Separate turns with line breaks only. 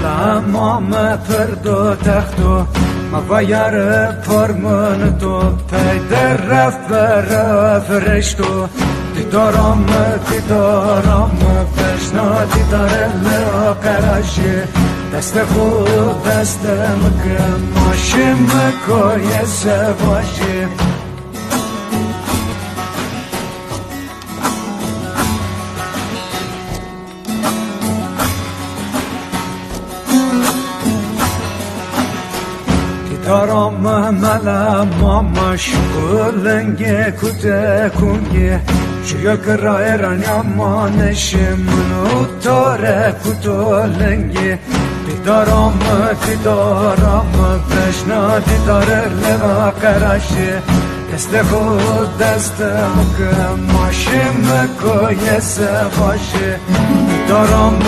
ملامام پردو تختو موایر پرمون تو پیدر رفت بر فرشتو دیدارم پشنا دیدار لقراشی دست خود دست مکم ماشیم کوی سواشی دارم ملامش کلنگه کده کنگه شویا کرای رانیامانش منو تاره کتولنگه دیدارم بشنا دیداره لوا قراشه دست خود دست مکم ماشیم کوی سواشه دیدارم